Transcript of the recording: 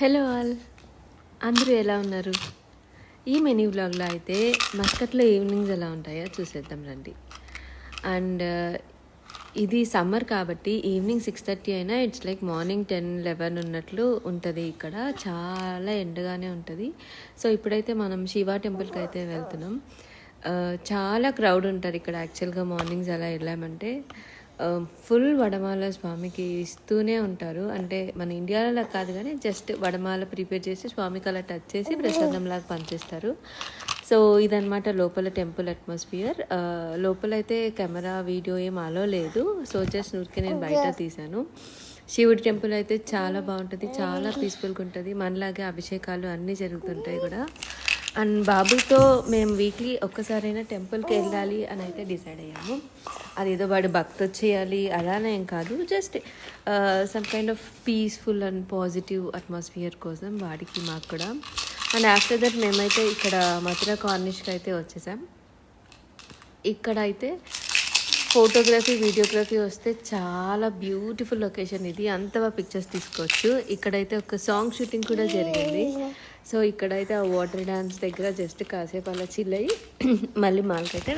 Hello all, అందరూ ఎలా ఉన్నారు? ఈ మినీ వ్లాగ్లో అయితే మస్కట్లో ఈవినింగ్స్ ఎలా ఉంటాయో చూసేద్దాం రండి. అండ్ ఇది సమ్మర్ కాబట్టి ఈవినింగ్ 6:30 అయినా ఇట్స్ లైక్ మార్నింగ్ 10-11 ఉన్నట్లు ఉంటుంది. ఇక్కడ చాలా ఎండగానే ఉంటుంది. సో ఇప్పుడైతే మనం శివ టెంపుల్కి అయితే వెళ్తున్నాం. చాలా క్రౌడ్ ఉంటారు ఇక్కడ. యాక్చువల్గా మార్నింగ్స్ అలా వెళ్ళామంటే ఫుల్ వడమాల స్వామికి ఇస్తూనే ఉంటారు. అంటే మన ఇండియాలో కాదు కానీ జస్ట్ వడమాల ప్రిపేర్ చేసి స్వామికి అలా టచ్ చేసి ప్రసాదంలాగా పనిచేస్తారు. సో ఇదనమాట లోపల టెంపుల్ అట్మాస్ఫియర్. లోపలైతే కెమెరా వీడియో ఏం అలో లేదు. సో జస్ట్ ఊరికే నేను బయట తీశాను. శివుడి టెంపుల్ అయితే చాలా బాగుంటుంది, చాలా పీస్ఫుల్గా ఉంటుంది. మనలాగే అభిషేకాలు అన్నీ జరుగుతుంటాయి కూడా. అండ్ బాబుతో మేము వీక్లీ ఒక్కసారైనా టెంపుల్కి వెళ్ళాలి అని అయితే డిసైడ్ అయ్యాము. అదేదో వాడు భక్తి వచ్చేయాలి అలానే ఏం కాదు, just some kind of peaceful and positive atmosphere కోసం వాడికి మాకు కూడా. అండ్ ఆఫ్టర్ దట్ మేమైతే ఇక్కడ మథుర కార్నిష్కి అయితే వచ్చేసాం. ఇక్కడ అయితే ఫోటోగ్రఫీ వీడియోగ్రఫీ వస్తే చాలా బ్యూటిఫుల్ లొకేషన్ ఇది. అంతగా పిక్చర్స్ తీసుకోవచ్చు. ఇక్కడైతే ఒక సాంగ్ షూటింగ్ కూడా జరిగింది. సో ఇక్కడైతే ఆ వాటర్ డ్యాన్స్ దగ్గర జస్ట్ కాసేపు అలా చిల్ అయ్యి మళ్ళీ మాల్కైతే